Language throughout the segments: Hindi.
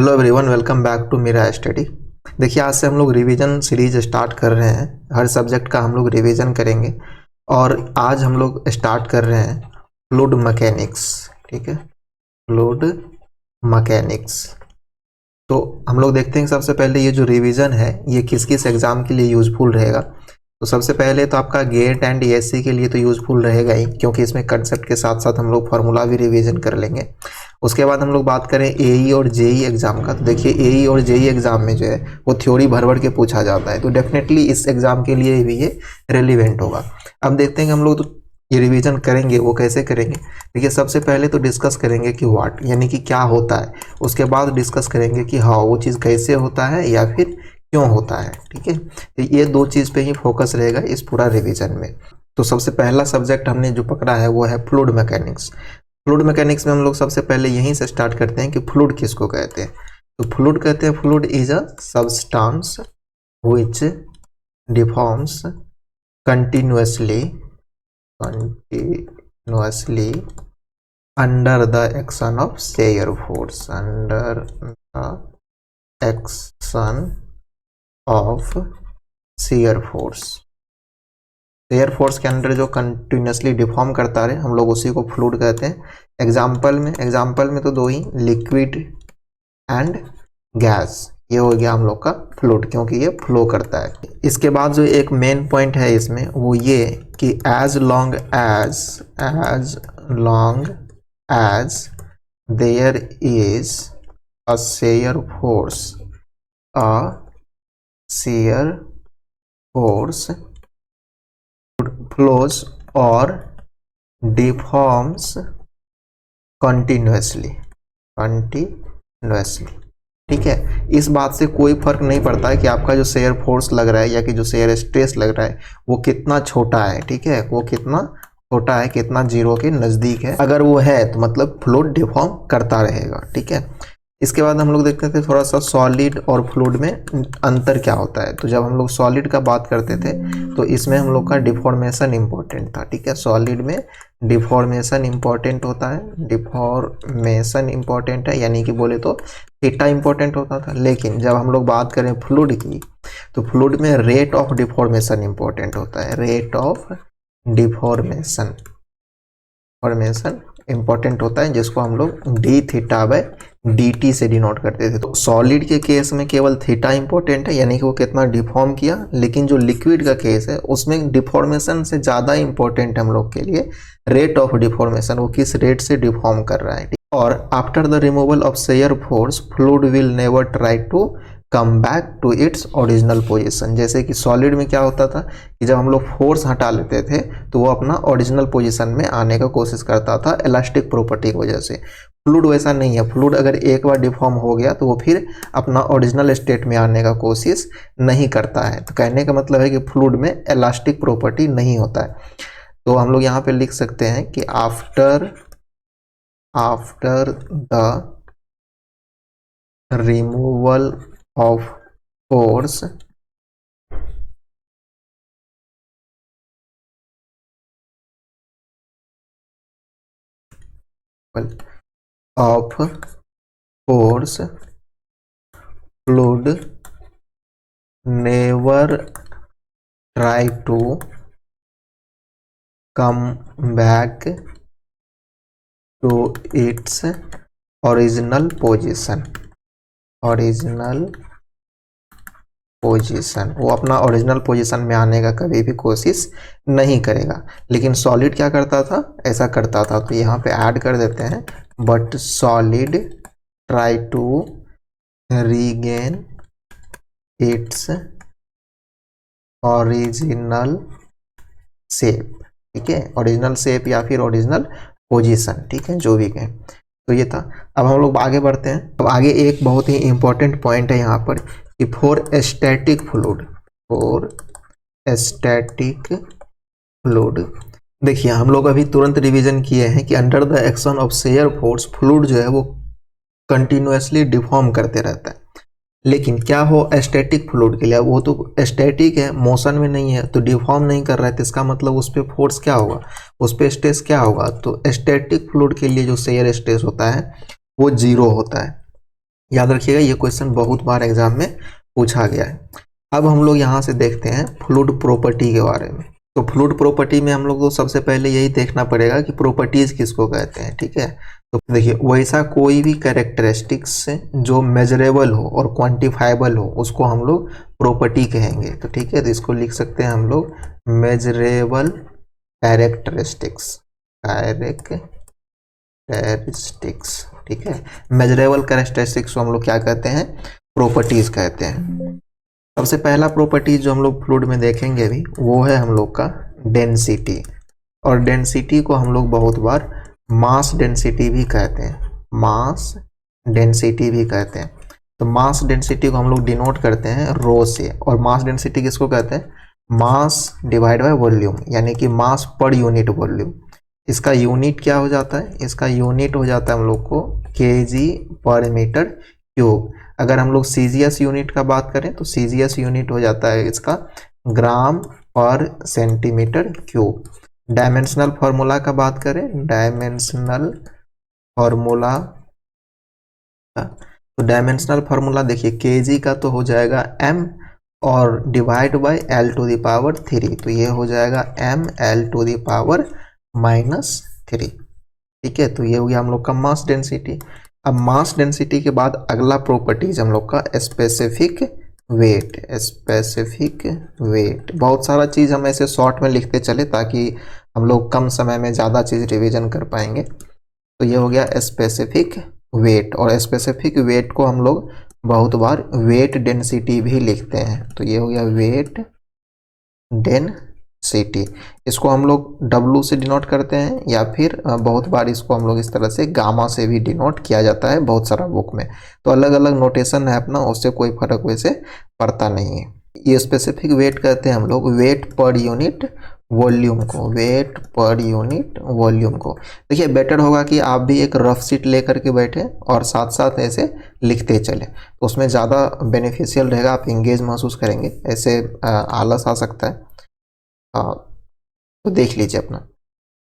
Hello everyone, welcome back to मेरा स्टडी। देखिए, आज से हम लोग रिवीजन सीरीज स्टार्ट कर रहे हैं। हर सब्जेक्ट का हम लोग रिवीजन करेंगे और आज हम लोग स्टार्ट कर रहे हैं फ्लूइड मैकेनिक्स। ठीक है, फ्लूइड मैकेनिक्स। तो हम लोग देखते हैं सबसे पहले ये जो रिवीजन है ये किस किस एग्जाम के लिए यूजफुल रहेगा। तो सबसे पहले तो आपका गेट एंड एएससी के लिए तो यूजफुल रहेगा ही, क्योंकि इसमें कंसेप्ट के साथ साथ हम लोग फार्मूला भी रिवीजन कर लेंगे। उसके बाद हम लोग बात करें एई और जेई एग्जाम का। तो देखिए, एई और जेई एग्जाम में जो है वो थ्योरी भर भर के पूछा जाता है, तो डेफिनेटली इस एग्जाम के लिए भी ये रेलिवेंट होगा। अब देखते हैं कि हम लोग तो ये रिवीजन करेंगे वो कैसे करेंगे। देखिए, सबसे पहले तो डिस्कस करेंगे कि व्हाट यानी कि क्या होता है। उसके बाद डिस्कस करेंगे कि हाँ वो चीज़ कैसे होता है या फिर क्यों होता है। ठीक है, तो ये दो चीज़ पे ही फोकस रहेगा इस पूरा रिवीजन में। तो सबसे पहला सब्जेक्ट हमने जो पकड़ा है वो है फ्लूइड मैकेनिक्स। फ्लूइड मैकेनिक्स में हम लोग सबसे पहले यहीं से स्टार्ट करते हैं कि फ्लूइड किसको कहते हैं। तो फ्लूइड कहते हैं, fluid is a substance which deforms continuously under the action of shear force, under the action of shear force. Shear force के अंडर जो कंटिन्यूसली डिफॉर्म करता रहे हम लोग उसी को फ्लूइड कहते हैं। एग्जाम्पल में तो दो ही, लिक्विड एंड गैस, ये हो गया हम लोग का फ्लूइड, क्योंकि ये फ्लो करता है। इसके बाद जो एक मेन पॉइंट है इसमें वो ये कि as long as there is a shear force flows और डिफॉर्म्स कंटिन्यूअसली। ठीक है, इस बात से कोई फर्क नहीं पड़ता है कि आपका जो शेयर फोर्स लग रहा है या कि जो शेयर स्ट्रेस लग रहा है वो कितना छोटा है। ठीक है, वो कितना छोटा है, कितना जीरो के नज़दीक है। अगर वो है तो मतलब फ्लूइड डिफॉर्म करता रहेगा। ठीक है, इसके बाद हम लोग देखते थे थोड़ा सा सॉलिड और फ्लूइड में अंतर क्या होता है। तो जब हम लोग सॉलिड का बात करते थे तो इसमें हम लोग का डिफॉर्मेशन इंपॉर्टेंट था। ठीक है, सॉलिड में डिफॉर्मेशन इंपॉर्टेंट होता है, डिफॉर्मेशन इंपॉर्टेंट है, यानी कि बोले तो थीटा इंपॉर्टेंट होता था। लेकिन जब हम लोग बात करें फ्लूइड की तो फ्लूइड में रेट ऑफ डिफॉर्मेशन इंपॉर्टेंट होता है, रेट ऑफ डिफॉर्मेशन इंपॉर्टेंट होता है, जिसको हम लोग D theta by D T से डिनोट करते थे। तो सॉलिड के केस में केवल थीटा इंपॉर्टेंट है, यानी कि वो कितना डिफॉर्म किया। लेकिन जो लिक्विड का केस है उसमें डिफॉर्मेशन से ज़्यादा इंपॉर्टेंट है हम लोग के लिए रेट ऑफ डिफॉर्मेशन, वो किस रेट से डिफॉर्म कर रहा है। और after the removal of shear force fluid will never try to come back to its original position. जैसे कि सॉलिड में क्या होता था कि जब हम लोग फोर्स हटा लेते थे तो वो अपना ओरिजिनल पोजीशन में आने का कोशिश करता था इलास्टिक प्रॉपर्टी की वजह से। फ्लूइड वैसा नहीं है, फ्लूइड अगर एक बार डिफॉर्म हो गया तो वो फिर अपना ओरिजिनल स्टेट में आने का कोशिश नहीं करता है। तो कहने का मतलब है कि फ्लूइड में इलास्टिक प्रॉपर्टी नहीं होता है। तो हम लोग यहाँ पे लिख सकते हैं कि after the removal of force fluid never try to come back to its original position। वो अपना ओरिजिनल पोजीशन में आने का कभी भी कोशिश नहीं करेगा। लेकिन सॉलिड क्या करता था, ऐसा करता था। तो यहाँ पे ऐड कर देते हैं, but solid try to regain its original shape. ठीक है, ओरिजिनल शेप या फिर ओरिजिनल पोजीशन, ठीक है, जो भी कहें। तो ये था। अब हम लोग आगे बढ़ते हैं। अब आगे एक बहुत ही इंपॉर्टेंट पॉइंट है यहाँ पर कि फॉर स्टैटिक फ्लूइड। देखिए, हम लोग अभी तुरंत रिवीजन किए हैं कि under the action of shear force fluid जो है वो कंटिन्यूअसली डिफॉर्म करते रहता है। लेकिन क्या हो स्टैटिक फ्लूइड के लिए, वो तो स्टैटिक है, मोशन में नहीं है, तो डिफॉर्म नहीं कर रहा है, तो इसका मतलब उस पर फोर्स क्या होगा, उस पर स्ट्रेस क्या होगा। तो स्टैटिक फ्लूइड के लिए जो शेयर स्ट्रेस होता है वो जीरो होता है। याद रखिएगा, ये क्वेश्चन बहुत बार एग्जाम में पूछा गया है। अब हम लोग यहाँ से देखते हैं फ्लूइड प्रॉपर्टी के बारे में। तो फ्लूइड प्रॉपर्टी में हम लोग को सबसे पहले यही देखना पड़ेगा कि प्रॉपर्टीज किसको कहते हैं, ठीक है। तो देखिए, वैसा कोई भी कैरेक्टरिस्टिक्स जो मेजरेबल हो और क्वांटिफाइबल हो उसको हम लोग प्रॉपर्टी कहेंगे। तो ठीक है, तो इसको लिख सकते हैं हम लोग मेजरेबल कैरेक्टरिस्टिक्स, कैरेक्टरिस्टिक्स, ठीक है। मेजरेबल कैरेक्टरिस्टिक्स को हम लोग क्या कहते हैं, प्रॉपर्टीज कहते हैं। सबसे पहला प्रॉपर्टीज जो हम लोग फ्लूइड में देखेंगे अभी वो है हम लोग का डेंसिटी। और डेंसिटी को हम लोग बहुत बार मास डेंसिटी भी कहते हैं, मास डेंसिटी भी कहते हैं। तो मास डेंसिटी को हम लोग डिनोट करते हैं रो से। और मास डेंसिटी किसको कहते हैं, मास डिवाइड बाय वॉल्यूम, यानी कि मास पर यूनिट वॉल्यूम। इसका यूनिट क्या हो जाता है, इसका यूनिट हो जाता है हम लोग को केजी पर मीटर क्यूब। अगर हम लोग सीजीएस यूनिट का बात करें तो सीजीएस यूनिट हो जाता है इसका ग्राम पर सेंटीमीटर क्यूब। डायमेंशनल फार्मूला का बात करें, डायमेंशनल फार्मूला, तो डायमेंशनल फार्मूला देखिए केजी का तो हो जाएगा m और divide by l to the power 3, तो ये हो जाएगा m l to the power -3, ठीक है। तो ये हो गया हम लोग का मास डेंसिटी। अब मास डेंसिटी के बाद अगला प्रॉपर्टीज हम लोग का स्पेसिफिक वेट, स्पेसिफिक वेट। बहुत सारा चीज़ हम ऐसे शॉर्ट में लिखते चले ताकि हम लोग कम समय में ज़्यादा चीज़ रिवीजन कर पाएंगे। तो ये हो गया स्पेसिफिक वेट। और स्पेसिफिक वेट को हम लोग बहुत बार वेट डेंसिटी भी लिखते हैं। तो ये हो गया वेट डेंसिटी। इसको हम लोग W से डिनोट करते हैं या फिर बहुत बार इसको हम लोग इस तरह से गामा से भी डिनोट किया जाता है बहुत सारा बुक में। तो अलग अलग नोटेशन है अपना, उससे कोई फर्क वैसे पड़ता नहीं है। ये स्पेसिफिक वेट कहते हैं हम लोग वेट पर यूनिट वॉल्यूम को, वेट पर यूनिट वॉल्यूम को। देखिए, बेटर होगा कि आप भी एक रफ शीट लेकर के बैठे और साथ साथ ऐसे लिखते चले, तो उसमें ज़्यादा बेनिफिशियल रहेगा, आप इंगेज महसूस करेंगे। ऐसे आलस आ सकता है, तो देख लीजिए अपना।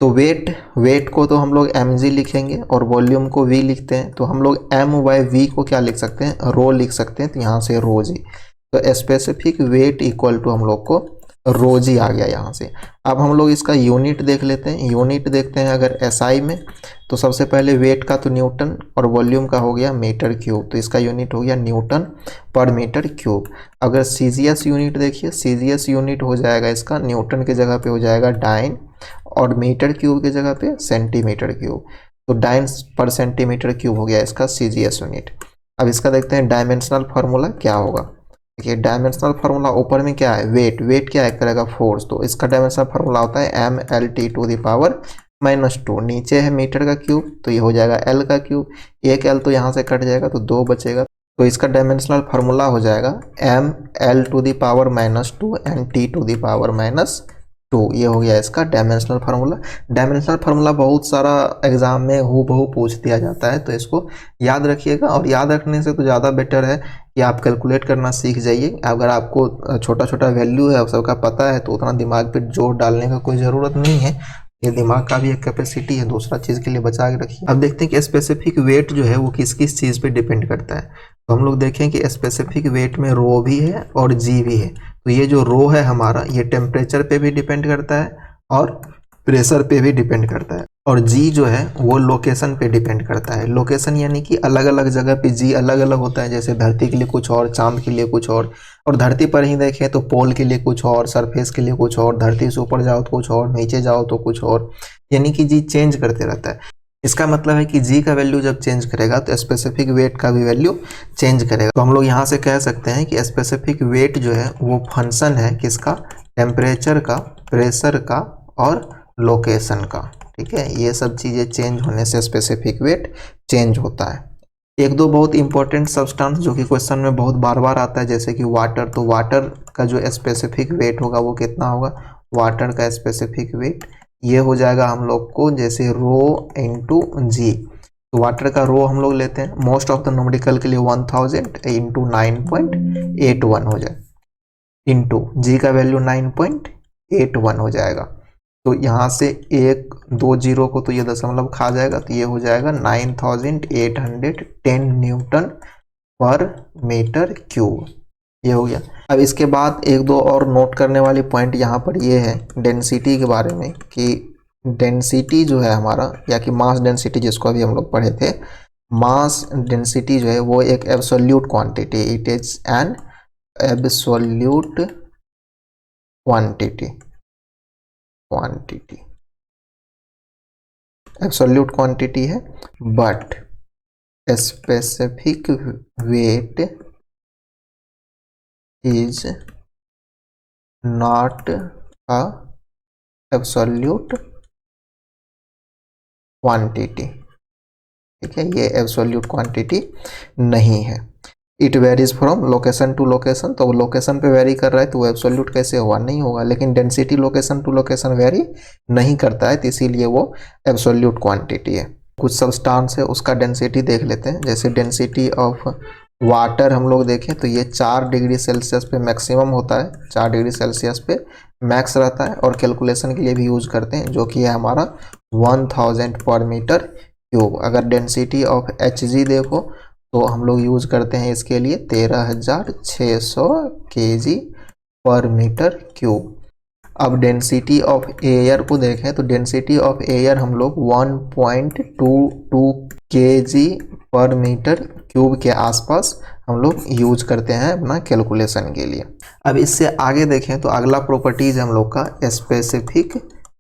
तो वेट को तो हम लोग mg लिखेंगे और वॉल्यूम को v लिखते हैं। तो हम लोग m/v को क्या लिख सकते हैं, रो लिख सकते हैं। तो यहाँ से रो जी, तो स्पेसिफिक वेट इक्वल टू हम लोग को रो जी आ गया यहाँ से। अब हम लोग इसका यूनिट देख लेते हैं। यूनिट देखते हैं अगर SI में, तो सबसे पहले वेट का तो न्यूटन और वॉल्यूम का हो गया मीटर क्यूब, तो इसका यूनिट हो गया न्यूटन पर मीटर क्यूब। अगर CGS यूनिट देखिए, CGS यूनिट हो जाएगा इसका न्यूटन के जगह पे हो जाएगा डाइन और मीटर क्यूब की जगह पे सेंटीमीटर क्यूब। तो डाइन पर सेंटीमीटर क्यूब हो गया इसका CGS यूनिट। अब इसका देखते हैं डायमेंशनल फार्मूला क्या होगा। देखिए, डायमेंशनल फार्मूला ऊपर में क्या है, वेट क्या है करेगा फोर्स, तो इसका डायमेंशनल फार्मूला होता है mLT टू द पावर -2। नीचे है मीटर का क्यूब, तो ये हो जाएगा L का क्यूब। एक L तो यहाँ से कट जाएगा तो 2 बचेगा, तो इसका डायमेंशनल फार्मूला हो जाएगा mL to the power -2 and T to the power -2। ये हो गया इसका डायमेंशनल फार्मूला। डायमेंशनल फार्मूला बहुत सारा एग्जाम में हूबहू पूछ दिया जाता है, तो इसको याद रखिएगा। और याद रखने से तो ज़्यादा बेटर है कि आप कैलकुलेट करना सीख जाइए। अगर आपको छोटा छोटा वैल्यू है सबका पता है तो उतना दिमाग पे जोर डालने का कोई ज़रूरत नहीं है। ये दिमाग का भी एक कैपेसिटी है, दूसरा चीज़ के लिए बचा के रखिए। अब देखते हैं कि स्पेसिफिक वेट जो है वो किस किस चीज़ पे डिपेंड करता है। तो हम लोग देखें कि स्पेसिफिक वेट में रो भी है और जी भी है। तो ये जो रो है हमारा, ये टेम्परेचर पे भी डिपेंड करता है और प्रेशर पे भी डिपेंड करता है। और जी जो है वो लोकेशन पे डिपेंड करता है। लोकेशन यानी कि अलग अलग जगह पे जी अलग अलग होता है, जैसे धरती के लिए कुछ और, चांद के लिए कुछ और धरती पर ही देखें तो पोल के लिए कुछ और, सरफेस के लिए कुछ और, धरती से ऊपर जाओ तो कुछ और, नीचे जाओ तो कुछ और, यानी कि जी चेंज करते रहता है। इसका मतलब है कि जी का वैल्यू जब चेंज करेगा तो स्पेसिफिक वेट का भी वैल्यू चेंज करेगा। तो हम लोग यहाँ से कह सकते हैं कि स्पेसिफिक वेट जो है वो फंक्शन है किसका, टेम्परेचर का, प्रेशर का और लोकेशन का। ठीक है, ये सब चीज़ें चेंज होने से स्पेसिफिक वेट चेंज होता है। एक दो बहुत इंपॉर्टेंट सब्सटेंस जो कि क्वेश्चन में बहुत बार बार आता है, जैसे कि वाटर। तो वाटर का जो स्पेसिफिक वेट होगा वो कितना होगा, वाटर का स्पेसिफिक वेट ये हो जाएगा हम लोग को जैसे रो इंटू जी। तो वाटर का रो हम लोग लेते हैं, मोस्ट ऑफ द न्यूमेरिकल के लिए 1000 इंटू 9.81 हो जाए, इंटू जी का वैल्यू 9.81 हो जाएगा। तो यहाँ से 1 2 जीरो को तो ये दशमलव खा जाएगा, तो ये हो जाएगा 9810 न्यूटन पर मीटर क्यूब, ये हो गया। अब इसके बाद एक दो और नोट करने वाली पॉइंट यहाँ पर ये है डेंसिटी के बारे में, कि डेंसिटी जो है हमारा, या कि मास डेंसिटी जिसको अभी हम लोग पढ़े थे, मास डेंसिटी जो है वो एक absolute quantity, it is an absolute quantity, absolute quantity है, but specific weight is not a absolute quantity. ठीक है, ये एब्सोल्यूट क्वांटिटी नहीं है। It varies from location to location, तो लोकेशन पे वेरी कर रहा है तो वो एब्सोल्यूट कैसे होगा, नहीं होगा। लेकिन density location to location vary नहीं करता है, तो इसीलिए वो एब्सोल्यूट क्वांटिटी है। कुछ सब्सटेंस है उसका डेंसिटी देख लेते हैं। जैसे डेंसिटी ऑफ वाटर हम लोग देखें तो ये 4 डिग्री सेल्सियस पे मैक्सिमम होता है, 4 डिग्री सेल्सियस पे मैक्स रहता है, और कैलकुलेशन के लिए भी यूज करते हैं, जो कि है हमारा 1000 पर मीटर क्यूब। अगर डेंसिटी ऑफ Hg देखो तो हम लोग यूज करते हैं इसके लिए 13600 kg पर मीटर क्यूब। अब डेंसिटी ऑफ एयर को देखें तो डेंसिटी ऑफ एयर हम लोग 1.22 kg पर मीटर क्यूब के आसपास हम लोग यूज करते हैं अपना कैलकुलेशन के लिए। अब इससे आगे देखें तो अगला प्रॉपर्टीज हम लोग का स्पेसिफिक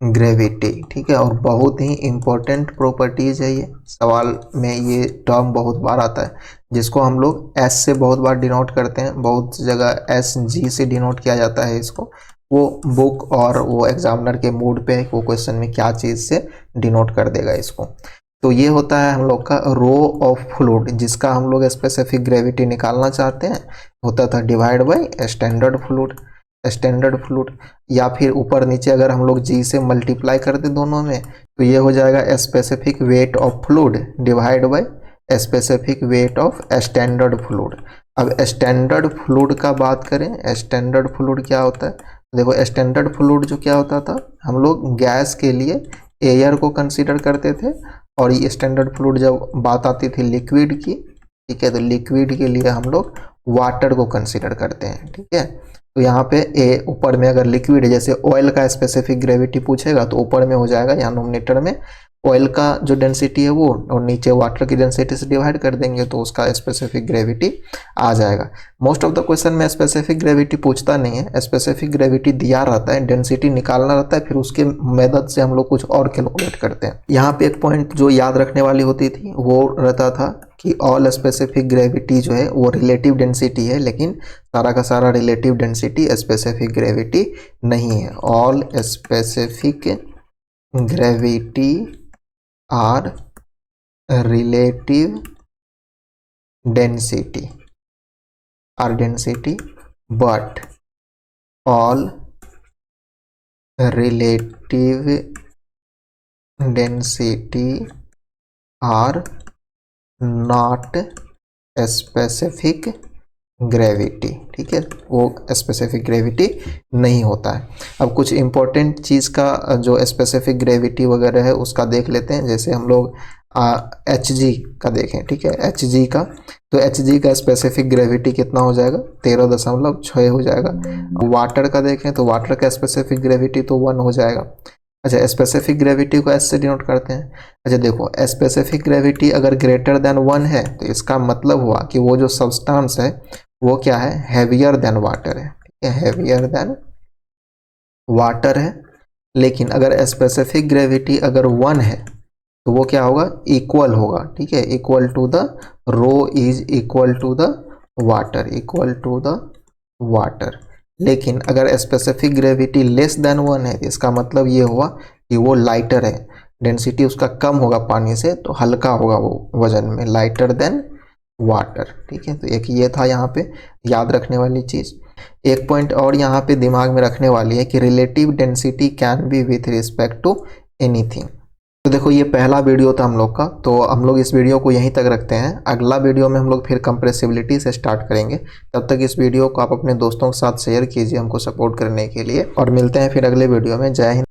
ग्रेविटी। ठीक है, और बहुत ही इम्पोर्टेंट प्रॉपर्टीज है ये, सवाल में ये टर्म बहुत बार आता है, जिसको हम लोग एस से बहुत बार डिनोट करते हैं, बहुत जगह SG से डिनोट किया जाता है इसको। वो बुक और वो एग्जामिनर के मूड पे वो क्वेश्चन में क्या चीज़ से डिनोट कर देगा इसको। तो ये होता है हम लोग का रो ऑफ फ्लूइड, जिसका हम लोग स्पेसिफिक ग्रेविटी निकालना चाहते हैं, होता था डिवाइड बाय स्टैंडर्ड फ्लूइड, या फिर ऊपर नीचे अगर हम लोग G से मल्टीप्लाई कर दे दोनों में तो ये हो जाएगा specific weight of fluid divide by specific weight of standard fluid. अब स्टैंडर्ड फ्लूइड का बात करें, स्टैंडर्ड फ्लूइड क्या होता है, देखो स्टैंडर्ड फ्लूइड जो क्या होता था, हम लोग गैस के लिए एयर को कंसीडर करते थे, और ये स्टैंडर्ड फ्लूइड जब बात आती थी लिक्विड की, ठीक है, तो लिक्विड के लिए हम लोग वाटर को कंसीडर करते हैं। ठीक है, तो यहाँ पे ए ऊपर में अगर लिक्विड है, जैसे ऑयल का स्पेसिफिक ग्रेविटी पूछेगा तो ऊपर में हो जाएगा यहाँ नोमिनेटर में ऑयल का जो डेंसिटी है वो, और नीचे वाटर की डेंसिटी से डिवाइड कर देंगे तो उसका स्पेसिफिक ग्रेविटी आ जाएगा। मोस्ट ऑफ द क्वेश्चन में स्पेसिफिक ग्रेविटी पूछता नहीं है, स्पेसिफिक ग्रेविटी दिया रहता है, डेंसिटी निकालना रहता है, फिर उसके मेथड से हम लोग कुछ और कैलकुलेट करते हैं। यहाँ पे एक पॉइंट जो याद रखने वाली होती थी वो रहता था कि ऑल स्पेसिफिक ग्रेविटी जो है वो रिलेटिव डेंसिटी है, लेकिन सारा का सारा रिलेटिव डेंसिटी स्पेसिफिक ग्रेविटी नहीं है। All specific gravity are relative density but all relative density are not specific gravity. ठीक है, वो स्पेसिफिक ग्रेविटी नहीं होता है। अब कुछ इंपॉर्टेंट चीज़ का जो स्पेसिफिक ग्रेविटी वगैरह है उसका देख लेते हैं। जैसे हम लोग Hg का देखें, ठीक है, Hg का, तो Hg का स्पेसिफिक ग्रेविटी कितना हो जाएगा, 13.6 हो जाएगा। वाटर का देखें तो वाटर का स्पेसिफिक ग्रेविटी तो 1 हो जाएगा। अच्छा, स्पेसिफिक ग्रेविटी को S से डिनोट करते हैं। अच्छा देखो, स्पेसिफिक ग्रेविटी अगर ग्रेटर देन 1 है तो इसका मतलब हुआ कि वो जो सब्सटेंस है वो क्या है, हैवियर देन वाटर है। ठीक है, हैवियर देन वाटर है। लेकिन अगर स्पेसिफिक ग्रेविटी अगर 1 है तो वो क्या होगा, इक्वल होगा। ठीक है, equal to the rho is equal to the water, लेकिन अगर स्पेसिफिक ग्रेविटी लेस देन 1 है तो इसका मतलब ये हुआ कि वो लाइटर है, डेंसिटी उसका कम होगा पानी से, तो हल्का होगा वो वजन में, लाइटर देन वाटर। ठीक है, तो एक ये था यहाँ पे याद रखने वाली चीज़। एक पॉइंट और यहाँ पे दिमाग में रखने वाली है कि relative density can be with respect to anything. तो देखो, ये पहला वीडियो था हम लोग का, तो हम लोग इस वीडियो को यहीं तक रखते हैं। अगला वीडियो में हम लोग फिर कंप्रेसिबिलिटी से स्टार्ट करेंगे। तब तक इस वीडियो को आप अपने दोस्तों के साथ शेयर कीजिए हमको सपोर्ट करने के लिए, और मिलते हैं फिर अगले वीडियो में। जय हिंद।